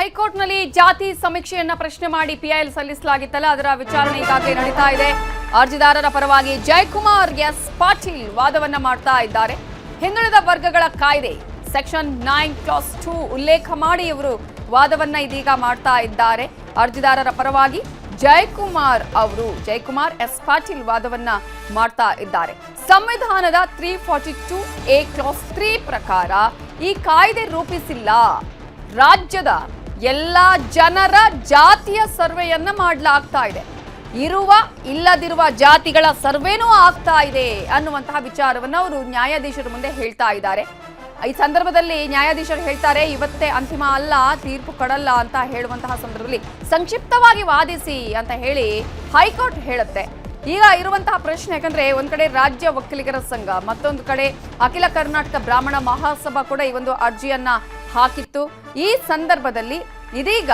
ಹೈಕೋರ್ಟ್ನಲ್ಲಿ ಜಾತಿ ಸಮೀಕ್ಷೆಯನ್ನ ಪ್ರಶ್ನೆ ಮಾಡಿ ಪಿಐಎಲ್ ಸಲ್ಲಿಸಲಾಗಿತ್ತಲ್ಲ, ಅದರ ವಿಚಾರಣೆ ಈಗಾಗಲೇ ನಡೀತಾ ಇದೆ. ಅರ್ಜಿದಾರರ ಪರವಾಗಿ ಜಯಕುಮಾರ್ ಎಸ್ ಪಾಟೀಲ್ ವಾದವನ್ನ ಮಾಡ್ತಾ ಇದ್ದಾರೆ. ಹಿಂದುಳಿದ ವರ್ಗಗಳ ಕಾಯ್ದೆ ಸೆಕ್ಷನ್ 9 ಕ್ಲಾಸ್ 2 ಉಲ್ಲೇಖ ಮಾಡಿ ಇವರು ವಾದವನ್ನ ಇದೀಗ ಮಾಡ್ತಾ ಇದ್ದಾರೆ. ಅರ್ಜಿದಾರರ ಪರವಾಗಿ ಜಯಕುಮಾರ್ ಎಸ್ ಪಾಟೀಲ್ ವಾದವನ್ನ ಮಾಡ್ತಾ ಇದ್ದಾರೆ. ಸಂವಿಧಾನದ 342A ಕ್ಲಾಸ್ 3 ಪ್ರಕಾರ ಈ ಕಾಯ್ದೆ ರೂಪಿಸಿಲ್ಲ. ರಾಜ್ಯದ ಎಲ್ಲ ಜನರ ಜಾತಿಯ ಸರ್ವೆಯನ್ನ ಮಾಡಲಾಗ್ತಾ ಇದೆ. ಇರುವ ಇಲ್ಲದಿರುವ ಜಾತಿಗಳ ಸರ್ವೇನೂ ಆಗ್ತಾ ಇದೆ ಅನ್ನುವಂತಹ ವಿಚಾರವನ್ನು ಅವರು ನ್ಯಾಯಾಧೀಶರ ಮುಂದೆ ಹೇಳ್ತಾ ಇದ್ದಾರೆ. ಈ ಸಂದರ್ಭದಲ್ಲಿ ನ್ಯಾಯಾಧೀಶರು ಹೇಳ್ತಾರೆ, ಇವತ್ತೇ ಅಂತಿಮ ಅಲ್ಲ, ತೀರ್ಪು ಕೊಡಲ್ಲ ಅಂತ ಹೇಳುವಂತಹ ಸಂದರ್ಭದಲ್ಲಿ ಸಂಕ್ಷಿಪ್ತವಾಗಿ ವಾದಿಸಿ ಅಂತ ಹೇಳಿ ಹೈಕೋರ್ಟ್ ಹೇಳುತ್ತೆ. ಈಗ ಇರುವಂತಹ ಪ್ರಶ್ನೆ, ಯಾಕಂದ್ರೆ ಒಂದ್ ಕಡೆ ರಾಜ್ಯ ಒಕ್ಕಲಿಗರ ಸಂಘ, ಮತ್ತೊಂದು ಕಡೆ ಅಖಿಲ ಕರ್ನಾಟಕ ಬ್ರಾಹ್ಮಣ ಮಹಾಸಭಾ ಕೂಡ ಈ ಒಂದು ಅರ್ಜಿಯನ್ನ ಹಾಕಿತ್ತು. ಈ ಸಂದರ್ಭದಲ್ಲಿ ಇದೀಗ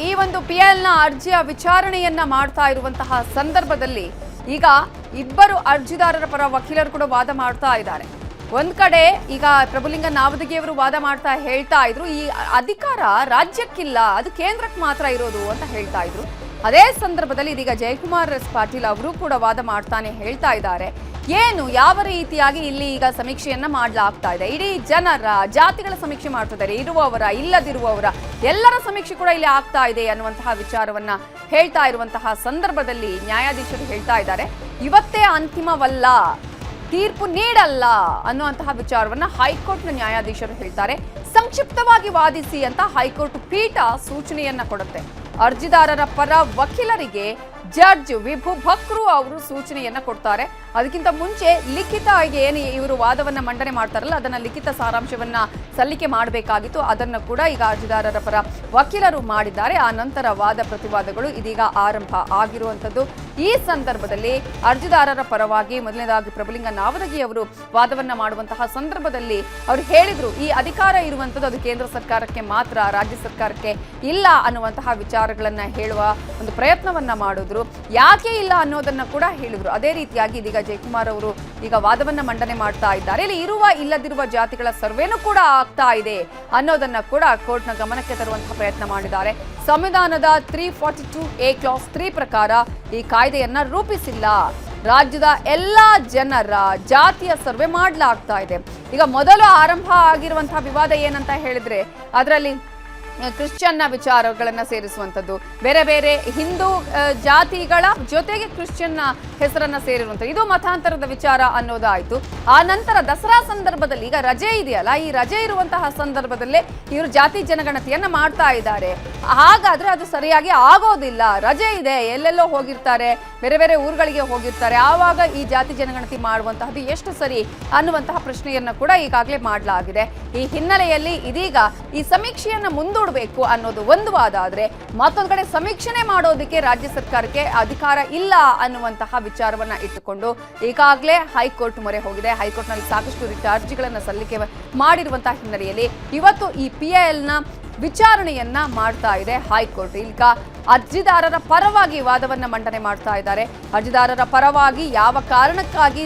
ಈ ಒಂದು ಪಿಎಲ್ನ ಅರ್ಜಿಯ ವಿಚಾರಣೆಯನ್ನ ಮಾಡ್ತಾ ಇರುವಂತಹ ಸಂದರ್ಭದಲ್ಲಿ ಈಗ ಇಬ್ಬರು ಅರ್ಜಿದಾರರ ಪರ ವಕೀಲರು ಕೂಡ ವಾದ ಮಾಡ್ತಾ ಇದ್ದಾರೆ. ಒಂದ್ ಕಡೆ ಈಗ ಪ್ರಭುಲಿಂಗ ನಾವದಗಿಯವರು ವಾದ ಮಾಡ್ತಾ ಹೇಳ್ತಾ ಇದ್ರು, ಈ ಅಧಿಕಾರ ರಾಜ್ಯಕ್ಕಿಲ್ಲ, ಅದು ಕೇಂದ್ರಕ್ಕೆ ಮಾತ್ರ ಇರೋದು ಅಂತ ಹೇಳ್ತಾ ಇದ್ರು. ಅದೇ ಸಂದರ್ಭದಲ್ಲಿ ಇದೀಗ ಜಯಕುಮಾರ್ ಎಸ್ ಪಾಟೀಲ್ ಅವರು ಕೂಡ ವಾದ ಮಾಡ್ತಾನೆ ಹೇಳ್ತಾ ಇದ್ದಾರೆ, ಯಾವ ರೀತಿಯಾಗಿ ಇಲ್ಲಿ ಈಗ ಸಮೀಕ್ಷೆಯನ್ನ ಮಾಡಲಾಗ್ತಾ ಇದೆ, ಇಡೀ ಜನರ ಜಾತಿಗಳ ಸಮೀಕ್ಷೆ ಮಾಡ್ತಿದ್ದಾರೆ, ಇರುವವರ ಇಲ್ಲದಿರುವವರ ಎಲ್ಲರ ಸಮೀಕ್ಷೆ ಕೂಡ ಇಲ್ಲಿ ಆಗ್ತಾ ಇದೆ ಅನ್ನುವಂತಹ ವಿಚಾರವನ್ನ ಹೇಳ್ತಾ ಇರುವಂತಹ ಸಂದರ್ಭದಲ್ಲಿ ನ್ಯಾಯಾಧೀಶರು ಹೇಳ್ತಾ ಇದ್ದಾರೆ, ಇವತ್ತೇ ಅಂತಿಮವಲ್ಲ, ತೀರ್ಪು ನೀಡಲ್ಲ ಅನ್ನುವಂತಹ ವಿಚಾರವನ್ನ ಹೈಕೋರ್ಟ್ನ ನ್ಯಾಯಾಧೀಶರು ಹೇಳ್ತಾರೆ. ಸಂಕ್ಷಿಪ್ತವಾಗಿ ವಾದಿಸಿ ಅಂತ ಹೈಕೋರ್ಟ್ ಪೀಠ ಸೂಚನೆಯನ್ನ ಕೊಡುತ್ತೆ. ಅರ್ಜಿದಾರರ ಪರ ವಕೀಲರಿಗೆ ಜಡ್ಜ್ ವಿಭು ಭಕ್ರು ಅವರು ಸೂಚನೆಯನ್ನ ಕೊಡ್ತಾರೆ. ಅದಕ್ಕಿಂತ ಮುಂಚೆ ಲಿಖಿತ ಏನು ಇವರು ವಾದವನ್ನ ಮಂಡನೆ ಮಾಡ್ತಾರಲ್ಲ, ಅದನ್ನ ಲಿಖಿತ ಸಾರಾಂಶವನ್ನ ಸಲ್ಲಿಕೆ ಮಾಡಬೇಕಾಗಿತ್ತು. ಅದನ್ನು ಕೂಡ ಈಗ ಅರ್ಜಿದಾರರ ಪರ ವಕೀಲರು ಮಾಡಿದ್ದಾರೆ. ಆ ನಂತರ ವಾದ ಪ್ರತಿವಾದಗಳು ಇದೀಗ ಆರಂಭ ಆಗಿರುವಂತದ್ದು. ಈ ಸಂದರ್ಭದಲ್ಲಿ ಅರ್ಜಿದಾರರ ಪರವಾಗಿ ಮೊದಲನೇದಾಗಿ ಪ್ರಭುಲಿಂಗ ನಾವದಗಿ ಅವರು ವಾದವನ್ನ ಮಾಡುವಂತಹ ಸಂದರ್ಭದಲ್ಲಿ ಅವರು ಹೇಳಿದ್ರು, ಈ ಅಧಿಕಾರ ಇರುವಂತದ್ದು ಅದು ಕೇಂದ್ರ ಸರ್ಕಾರಕ್ಕೆ ಮಾತ್ರ, ರಾಜ್ಯ ಸರ್ಕಾರಕ್ಕೆ ಇಲ್ಲ ಅನ್ನುವಂತಹ ವಿಚಾರಗಳನ್ನ ಹೇಳುವ ಒಂದು ಪ್ರಯತ್ನವನ್ನ ಮಾಡಿದ್ರು. ಯಾಕೆ ಇಲ್ಲ ಅನ್ನೋದನ್ನ ಕೂಡ ಹೇಳಿದ್ರು. ಅದೇ ರೀತಿಯಾಗಿ ಇದೀಗ ಜಯಕುಮಾರ್ ಅವರು ಈಗ ವಾದವನ್ನ ಮಂಡನೆ ಮಾಡ್ತಾ ಇದ್ದಾರೆ. ಇಲ್ಲಿ ಇರುವ ಇಲ್ಲದಿರುವ ಜಾತಿಗಳ ಸರ್ವೇನೂ ಕೂಡ ಆಗ್ತಾ ಇದೆ ಅನ್ನೋದನ್ನ ಕೂಡ ಕೋರ್ಟ್ನ ಗಮನಕ್ಕೆ ತರುವಂತಹ ಪ್ರಯತ್ನ ಮಾಡಿದ್ದಾರೆ. ಸಂವಿಧಾನದ 342A ಕ್ಲಾಸ್ 3 ಪ್ರಕಾರ ಈ ಕಾಯ್ದೆಯನ್ನ ರೂಪಿಸಿಲ್ಲ. ರಾಜ್ಯದ ಎಲ್ಲಾ ಜನರ ಜಾತಿಯ ಸರ್ವೆ ಮಾಡಲಾಗ್ತಾ ಇದೆ. ಈಗ ಮೊದಲು ಆರಂಭ ಆಗಿರುವಂತಹ ವಿವಾದ ಏನಂತ ಹೇಳಿದ್ರೆ, ಅದರಲ್ಲಿ ಕ್ರಿಶ್ಚಿಯನ್ನ ವಿಚಾರಗಳನ್ನ ಸೇರಿಸುವಂಥದ್ದು, ಬೇರೆ ಬೇರೆ ಹಿಂದೂ ಜಾತಿಗಳ ಜೊತೆಗೆ ಕ್ರಿಶ್ಚಿಯನ್ನ ಹೆಸರನ್ನ ಸೇರಿರುವಂಥದ್ದು, ಇದು ಮತಾಂತರದ ವಿಚಾರ ಅನ್ನೋದಾಯ್ತು. ಆ ನಂತರ ದಸರಾ ಸಂದರ್ಭದಲ್ಲಿ ಈಗ ರಜೆ ಇದೆಯಲ್ಲ, ಈ ರಜೆ ಇರುವಂತಹ ಸಂದರ್ಭದಲ್ಲೇ ಇವರು ಜಾತಿ ಜನಗಣತಿಯನ್ನ ಮಾಡ್ತಾ ಇದ್ದಾರೆ. ಹಾಗಾದ್ರೆ ಅದು ಸರಿಯಾಗಿ ಆಗೋದಿಲ್ಲ. ರಜೆ ಇದೆ, ಎಲ್ಲೆಲ್ಲೋ ಹೋಗಿರ್ತಾರೆ, ಬೇರೆ ಬೇರೆ ಊರುಗಳಿಗೆ ಹೋಗಿರ್ತಾರೆ, ಆವಾಗ ಈ ಜಾತಿ ಜನಗಣತಿ ಮಾಡುವಂತಹದ್ದು ಎಷ್ಟು ಸರಿ ಅನ್ನುವಂತಹ ಪ್ರಶ್ನೆಯನ್ನ ಕೂಡ ಈಗಾಗಲೇ ಮಾಡಲಾಗಿದೆ. ಈ ಹಿನ್ನೆಲೆಯಲ್ಲಿ ಇದೀಗ ಈ ಸಮೀಕ್ಷೆಯನ್ನ ಮುಂದೂಡಬೇಕು ಅನ್ನೋದು ಒಂದು ವಾದ ಆದ್ರೆ, ಮತ್ತೊಂದು ಕಡೆ ಸಮೀಕ್ಷೆ ಮಾಡೋದಕ್ಕೆ ರಾಜ್ಯ ಸರ್ಕಾರಕ್ಕೆ ಅಧಿಕಾರ ಇಲ್ಲ ಅನ್ನುವಂತಹ ವಿಚಾರವನ್ನ ಇಟ್ಟುಕೊಂಡು ಈಗಾಗಲೇ ಹೈಕೋರ್ಟ್ ಮೊರೆ ಹೋಗಿದೆ. ಹೈಕೋರ್ಟ್ನಲ್ಲಿ ಸಾಕಷ್ಟು ರೀತಿಯ ಅರ್ಜಿಗಳನ್ನ ಸಲ್ಲಿಕೆ ಮಾಡಿರುವಂತಹ ಹಿನ್ನೆಲೆಯಲ್ಲಿ ಇವತ್ತು ಈ ಪಿಐಎಲ್ನ ವಿಚಾರಣೆಯನ್ನ ಮಾಡ್ತಾ ಇದೆ ಹೈಕೋರ್ಟ್. ಈಗ ಅರ್ಜಿದಾರರ ಪರವಾಗಿ ವಾದವನ್ನ ಮಂಡನೆ ಮಾಡ್ತಾ ಇದ್ದಾರೆ. ಅರ್ಜಿದಾರರ ಪರವಾಗಿ ಯಾವ ಕಾರಣಕ್ಕಾಗಿ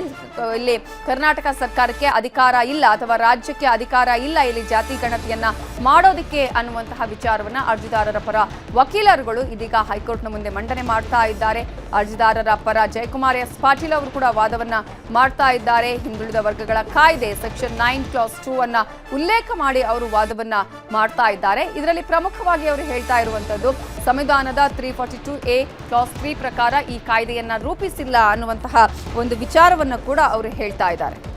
ಇಲ್ಲಿ ಕರ್ನಾಟಕ ಸರ್ಕಾರಕ್ಕೆ ಅಧಿಕಾರ ಇಲ್ಲ ಅಥವಾ ರಾಜ್ಯಕ್ಕೆ ಅಧಿಕಾರ ಇಲ್ಲ ಇಲ್ಲಿ ಜಾತಿ ಗಣತಿಯನ್ನ ಮಾಡೋದಕ್ಕೆ ಅನ್ನುವಂತಹ ವಿಚಾರವನ್ನ ಅರ್ಜಿದಾರರ ಪರ ವಕೀಲರುಗಳು ಇದೀಗ ಹೈಕೋರ್ಟ್ನ ಮುಂದೆ ಮಂಡನೆ ಮಾಡ್ತಾ ಇದ್ದಾರೆ. ಅರ್ಜಿದಾರರ ಪರ ಜಯಕುಮಾರ್ ಎಸ್ ಪಾಟೀಲ್ ಅವರು ಕೂಡ ವಾದವನ್ನ ಮಾಡ್ತಾ ಇದ್ದಾರೆ. ಹಿಂದುಳಿದ ವರ್ಗಗಳ ಕಾಯ್ದೆ ಸೆಕ್ಷನ್ 9 ಕ್ಲಾಸ್ 2 ಅನ್ನ ಉಲ್ಲೇಖ ಮಾಡಿ ಅವರು ವಾದವನ್ನ ಮಾಡ್ತಾ ಇದ್ದಾರೆ. ಇದರಲ್ಲಿ ಪ್ರಮುಖವಾಗಿ ಅವರು ಹೇಳ್ತಾ ಇರುವಂತದ್ದು, ಸಂವಿಧಾನದ 342A ಕ್ಲಾಸ್ 3 ಪ್ರಕಾರ ಈ ಕಾಯ್ದೆಯನ್ನ ರೂಪಿಸಿಲ್ಲ ಅನ್ನುವಂತಹ ಒಂದು ವಿಚಾರವನ್ನು ಕೂಡ ಅವರು ಹೇಳ್ತಾ ಇದ್ದಾರೆ.